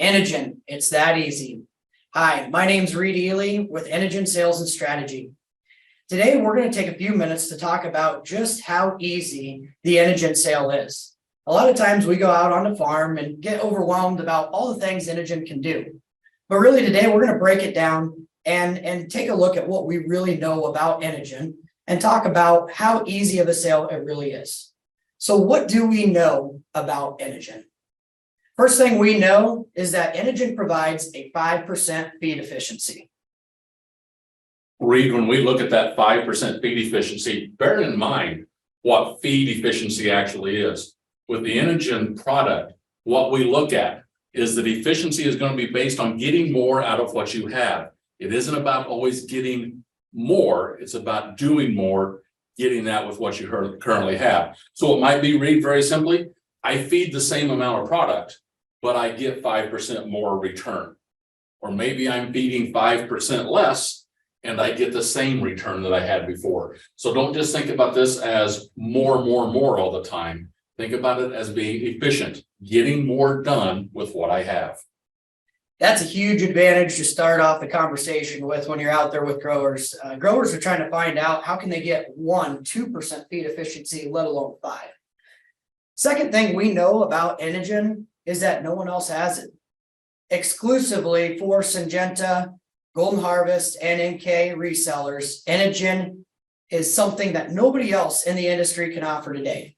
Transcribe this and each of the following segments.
Enogen, it's that easy. Hi, my name's Reed Ely with Enogen Sales and Strategy. Today, we're going to take a few minutes to talk about just how easy the Enogen sale is. A lot of times we go out on the farm and get overwhelmed about all the things Enogen can do. But really today, we're going to break it down and take a look at what we really know about Enogen and talk about how easy of a sale it really is. So what do we know about Enogen? First thing we know is that Enogen provides a 5% feed efficiency. Reed, when we look at that 5% feed efficiency, bear in mind what feed efficiency actually is. With the Enogen product, what we look at is that efficiency is going to be based on getting more out of what you have. It isn't about always getting more, it's about doing more, getting that with what you currently have. So it might be, Reed, very simply, I feed the same amount of product, but I get 5% more return. Or maybe I'm feeding 5% less and I get the same return that I had before. So don't just think about this as more all the time. Think about it as being efficient, getting more done with what I have. That's a huge advantage to start off the conversation with when you're out there with growers. Growers are trying to find out how can they get 2% feed efficiency, let alone 5. Second thing we know about Enogen is that no one else has it. Exclusively for Syngenta, Golden Harvest, and NK resellers, Enogen is something that nobody else in the industry can offer today.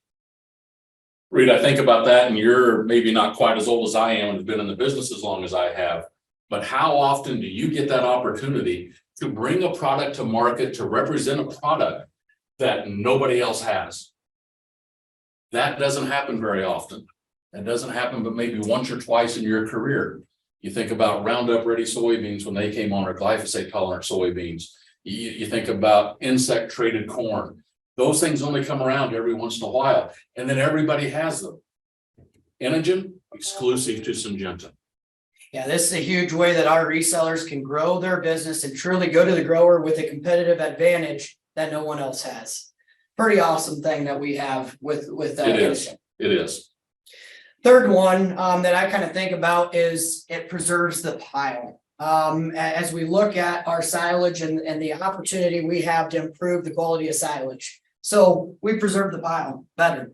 Reed, I think about that, and you're maybe not quite as old as I am and have been in the business as long as I have, but how often do you get that opportunity to bring a product to market, to represent a product that nobody else has? That doesn't happen very often. That doesn't happen but maybe once or twice in your career. You think about Roundup Ready soybeans when they came on, or glyphosate tolerant soybeans. You think about insect traded corn. Those things only come around every once in a while, and then everybody has them. Enogen, exclusive to Syngenta. Yeah, this is a huge way that our resellers can grow their business and truly go to the grower with a competitive advantage that no one else has. Pretty awesome thing that we have with Enogen. It is. Third one that I kind of think about is it preserves the pile. As we look at our silage and the opportunity we have to improve the quality of silage. So we preserve the pile better.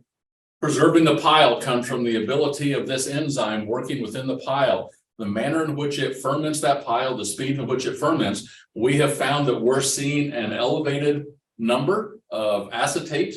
Preserving the pile comes from the ability of this enzyme working within the pile. The manner in which it ferments that pile, the speed in which it ferments, we have found that we're seeing an elevated number of acetate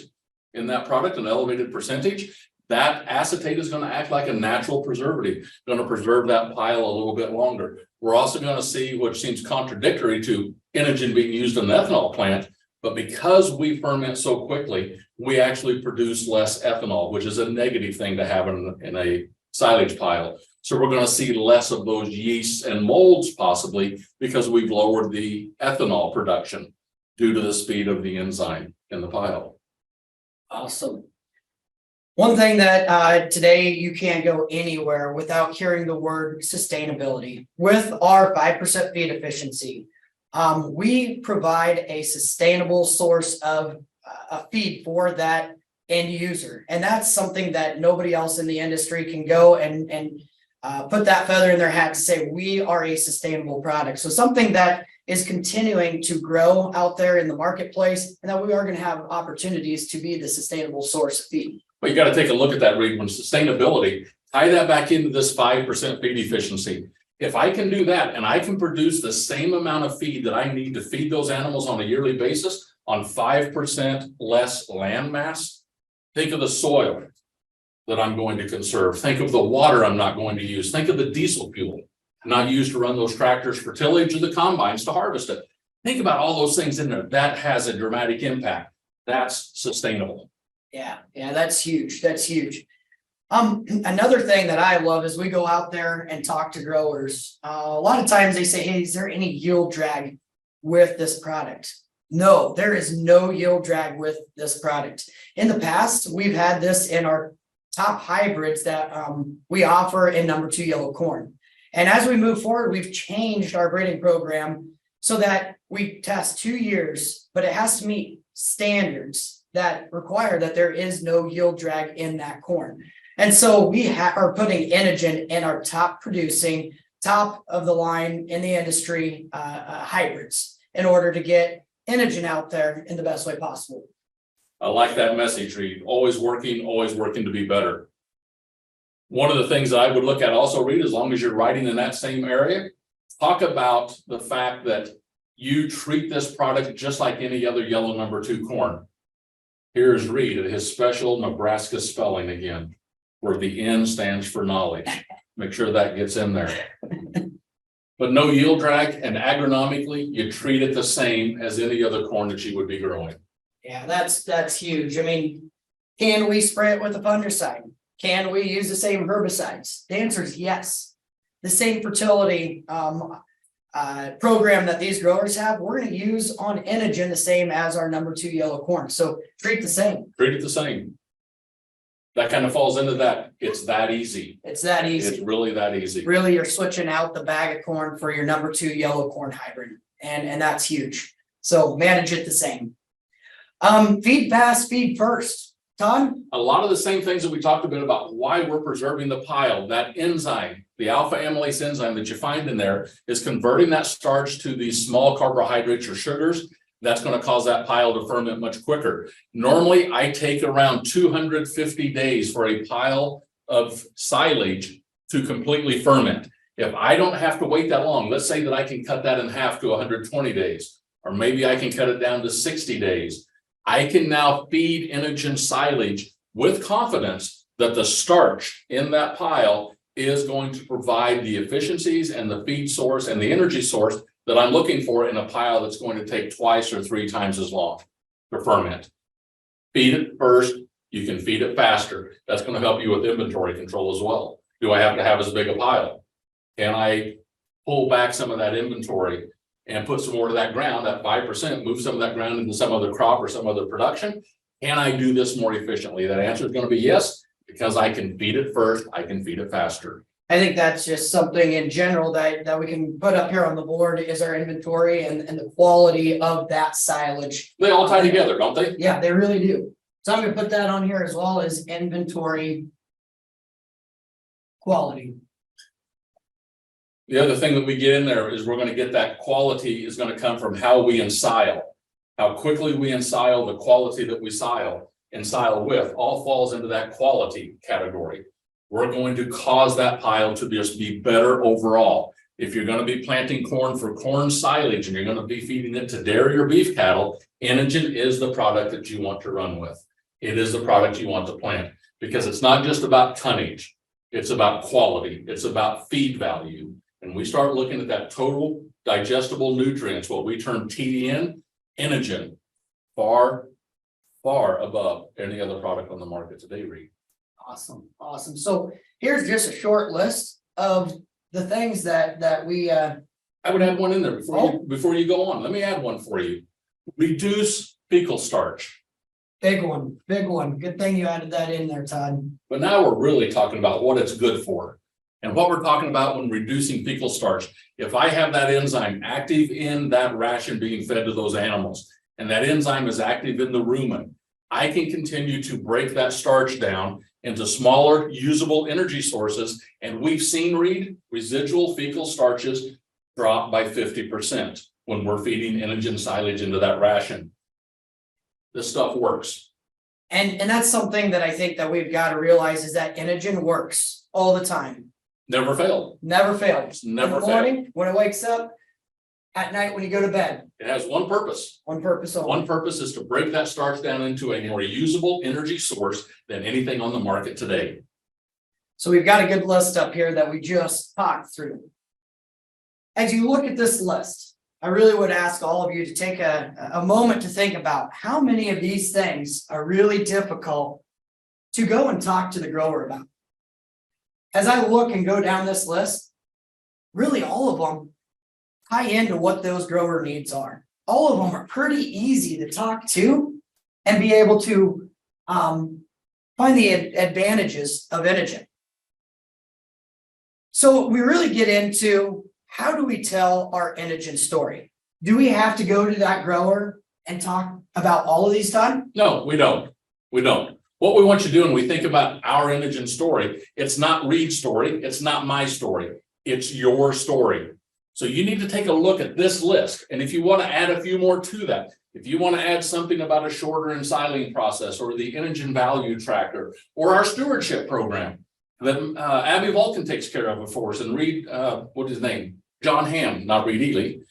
in that product, an elevated percentage. That acetate is going to act like a natural preservative, going to preserve that pile a little bit longer. We're also going to see, which seems contradictory to Enogen being used in the ethanol plant, but because we ferment so quickly, we actually produce less ethanol, which is a negative thing to have in a silage pile. So we're going to see less of those yeasts and molds possibly because we've lowered the ethanol production due to the speed of the enzyme in the pile. Awesome. One thing that today you can't go anywhere without hearing the word sustainability. With our 5% feed efficiency, we provide a sustainable source of a feed for that end user. And that's something that nobody else in the industry can go and put that feather in their hat to say we are a sustainable product. So something that is continuing to grow out there in the marketplace, and that we are going to have opportunities to be the sustainable source of feed. But you got to take a look at that, Reed, when sustainability, tie that back into this 5% feed efficiency. If I can do that and I can produce the same amount of feed that I need to feed those animals on a yearly basis on 5% less land mass, think of the soil that I'm going to conserve. Think of the water I'm not going to use. Think of the diesel fuel not used to run those tractors for tillage or the combines to harvest it. Think about all those things in there. That has a dramatic impact. That's sustainable. Yeah, that's huge. That's huge. Another thing that I love is we go out there and talk to growers. A lot of times they say, hey, is there any yield drag with this product? No, there is no yield drag with this product. In the past, we've had this in our top hybrids that we offer in number 2 yellow corn. And as we move forward, we've changed our breeding program so that we test 2 years, but it has to meet standards that require that there is no yield drag in that corn. And so we are putting Enogen in our top producing, top of the line in the industry, hybrids in order to get Enogen out there in the best way possible. I like that message, Reed. Always working to be better. One of the things that I would look at also, Reed, as long as you're writing in that same area, talk about the fact that you treat this product just like any other yellow #2 corn. Here's Reed at his special Nebraska spelling again, where the N stands for knowledge. Make sure that gets in there. But no yield drag, and agronomically, you treat it the same as any other corn that you would be growing. Yeah, that's huge. I mean, can we spray it with a fungicide? Can we use the same herbicides? The answer is yes. The same fertility program that these growers have, we're going to use on Enogen the same as our #2 yellow corn. So treat the same. Treat it the same. That kind of falls into that. It's that easy. It's that It's easy. really that easy. Really, you're switching out the bag of corn for your #2 yellow corn hybrid, and that's huge. So manage it the same. Feed fast, feed first. Todd? A lot of the same things that we talked a bit about why we're preserving the pile, that enzyme, the alpha amylase enzyme that you find in there is converting that starch to these small carbohydrates or sugars. That's going to cause that pile to ferment much quicker. Normally, I take around 250 days for a pile of silage to completely ferment. If I don't have to wait that long, let's say that I can cut that in half to 120 days, or maybe I can cut it down to 60 days. I can now feed Enogen silage with confidence that the starch in that pile is going to provide the efficiencies and the feed source and the energy source that I'm looking for in a pile that's going to take twice or 3 times as long to ferment. Feed it first, you can feed it faster. That's going to help you with inventory control as well. Do I have to have as big a pile? Can I pull back some of that inventory and put some more to that ground, that 5%, move some of that ground into some other crop or some other production? Can I do this more efficiently? That answer is going to be yes, because I can feed it first, I can feed it faster. I think that's just something in general that we can put up here on the board is our inventory and the quality of that silage. They all tie together, don't they? Yeah, they really do. So I'm gonna put that on here as well as inventory quality. The other thing that we get in there is we're going to get that quality is going to come from how we ensile. How quickly we ensile, the quality that we ensile with, all falls into that quality category. We're going to cause that pile to just be better overall. If you're going to be planting corn for corn silage and you're going to be feeding it to dairy or beef cattle, Enogen is the product that you want to run with. It is the product you want to plant because it's not just about tonnage. It's about quality. It's about feed value. And we start looking at that total digestible nutrients, what we term TDN, Enogen, far, far above any other product on the market today, Reed. Awesome, awesome. So here's just a short list of the things that we I would add one in there before you go on. Let me add one for you. Reduce fecal starch. big one. Good thing you added that in there, Todd. But now we're really talking about what it's good for. And what we're talking about when reducing fecal starch, if I have that enzyme active in that ration being fed to those animals, and that enzyme is active in the rumen, I can continue to break that starch down into smaller usable energy sources. And we've seen, Reed, residual fecal starches drop by 50% when we're feeding Enogen silage into that ration. This stuff works. And that's something that I think that we've got to realize is that Enogen works all the time. Never failed. Never fails. Never in the morning, when it wakes up, at night when you go to bed. It has one purpose. One purpose only. One purpose is to break that starch down into a more usable energy source than anything on the market today. So we've got a good list up here that we just talked through. As you look at this list, I really would ask all of you to take a moment to think about how many of these things are really difficult to go and talk to the grower about. As I look and go down this list, really all of them tie into what those grower needs are. All of them are pretty easy to talk to and be able to find the advantages of Enogen. So we really get into how do we tell our Enogen story? Do we have to go to that grower and talk about all of these, Todd? No, we don't. What What we want you to do when we think about our Enogen story, it's not Reed's story, it's not my story, it's your story. So you need to take a look at this list. And if you want to add a few more to that, if you want to add something about a shorter ensiling process or the Enogen value tracker or our stewardship program that Abby Vulcan takes care of for us, and Reed, what's his name? John Hamm, not Reed Ely,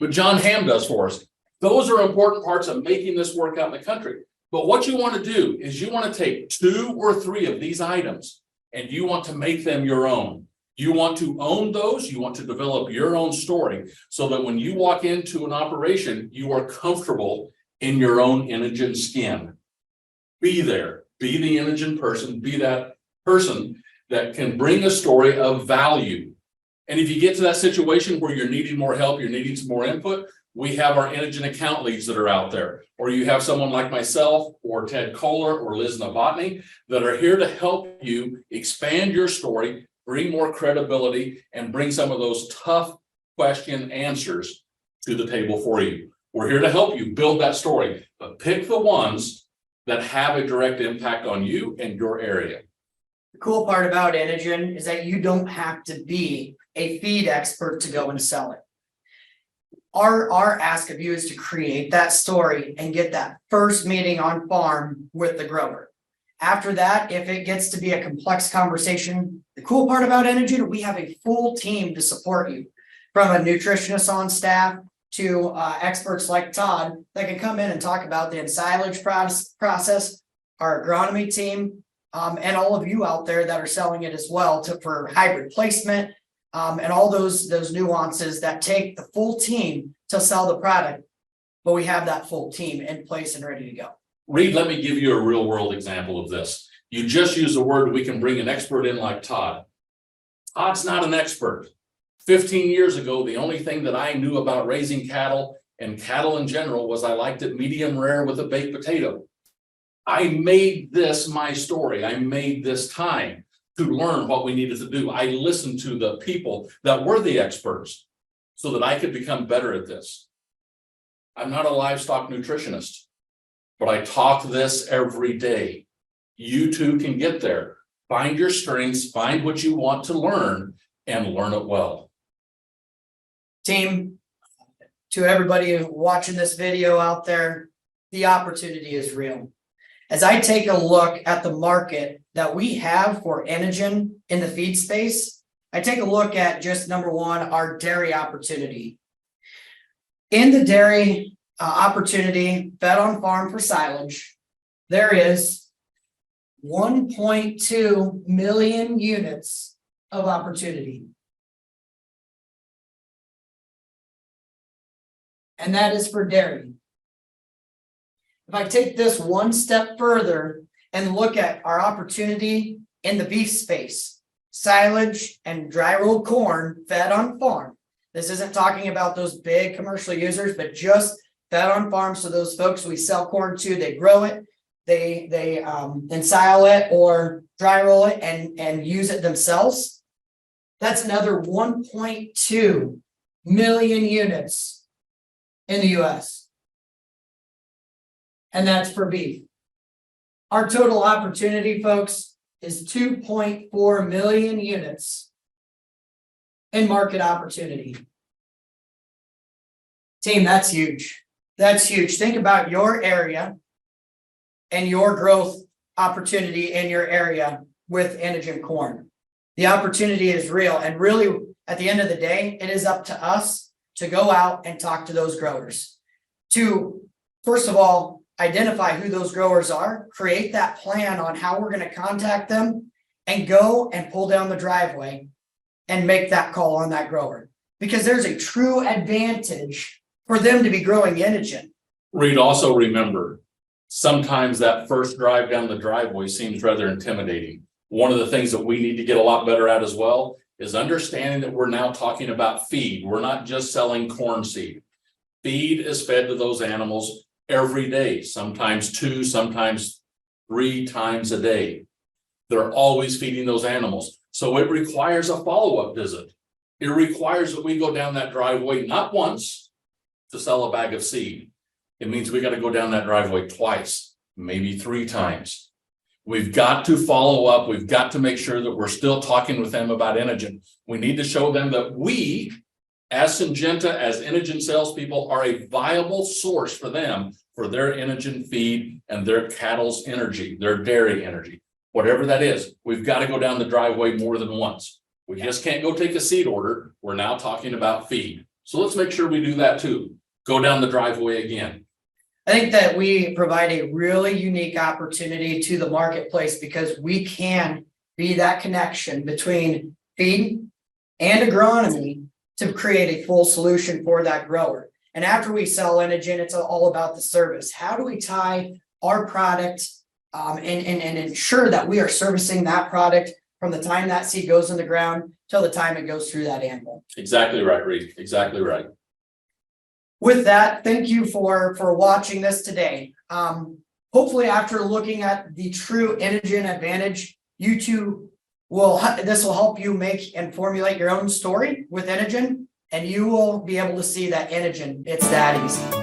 but John Hamm does for us. Those are important parts of making this work out in the country. But what you want to do is you want to take 2 or 3 of these items and you want to make them your own. You want to own those. You want to develop your own story so that when you walk into an operation, you are comfortable in your own Enogen skin. Be there. Be the Enogen person. Be that person that can bring a story of value. And if you get to that situation where you're needing more help, you're needing some more input, we have our Enogen account leads that are out there, or you have someone like myself or Ted Kohler or Liz Novotny that are here to help you expand your story, bring more credibility, and bring some of those tough question answers to the table for you. We're here to help you build that story, but pick the ones that have a direct impact on you and your area. The cool part about Enogen is that you don't have to be a feed expert to go and sell it. Our ask of you is to create that story and get that first meeting on farm with the grower. After that, if it gets to be a complex conversation, the cool part about Enogen, we have a full team to support you, from a nutritionist on staff to experts like Todd that can come in and talk about the ensilage process, our agronomy team, and all of you out there that are selling it as well for hybrid placement, and all those nuances that take the full team to sell the product. But we have that full team in place and ready to go. Reed, let me give you a real world example of this. You just use the word, we can bring an expert in like Todd. Todd's not an expert. 15 years ago, the only thing that I knew about raising cattle and cattle in general was I liked it medium rare with a baked potato. I made this my story. I made this time to learn what we needed to do. I listened to the people that were the experts so that I could become better at this. I'm not a livestock nutritionist, but I talk this every day. You too can get there. Find your strengths, find what you want to learn, and learn it well. Team, to everybody watching this video out there, the opportunity is real. As I take a look at the market that we have for Enogen in the feed space, I take a look at just number one, our dairy opportunity. In the dairy opportunity, fed on farm for silage, there is 1.2 million units of opportunity. And that is for dairy. If I take this one step further and look at our opportunity in the beef space, silage and dry rolled corn fed on farm. This isn't talking about those big commercial users, but just fed on farm. So those folks we sell corn to, they grow it, they ensile it or dry roll it and use it themselves. That's another 1.2 million units in the US. And that's for beef. Our total opportunity, folks, is 2.4 million units in market opportunity. Team, that's huge. That's huge. Think about your area and your growth opportunity in your area with Enogen corn. The opportunity is real. And really, at the end of the day, it is up to us to go out and talk to those growers. To, first of all, identify who those growers are, create that plan on how we're going to contact them, and go and pull down the driveway and make that call on that grower. Because there's a true advantage for them to be growing Enogen. Reed, also remember, sometimes that first drive down the driveway seems rather intimidating. One of the things that we need to get a lot better at as well is understanding that we're now talking about feed. We're not just selling corn seed. Feed is fed to those animals every day, sometimes 2, sometimes 3 times a day. They're always feeding those animals. So it requires a follow-up visit. It requires that we go down that driveway not once to sell a bag of seed. It means we got to go down that driveway twice, maybe 3 times. We've got to follow up. We've got to make sure that we're still talking with them about Enogen. We need to show them that we, as Syngenta, as Enogen salespeople, are a viable source for them for their Enogen feed and their cattle's energy, their dairy energy, whatever that is. We've got to go down the driveway more than once. We just can't go take a seed order. We're now talking about feed. So let's make sure we do that too. Go down the driveway again. I think that we provide a really unique opportunity to the marketplace because we can be that connection between feed and agronomy to create a full solution for that grower. And after we sell Enogen, it's all about the service. How do we tie our product and ensure that we are servicing that product from the time that seed goes in the ground till the time it goes through that animal? Exactly right, Reed. Exactly right. With that, thank you for watching this today. Hopefully after looking at the true Enogen Advantage, you too this will help you make and formulate your own story with Enogen, and you will be able to see that Enogen, it's that easy.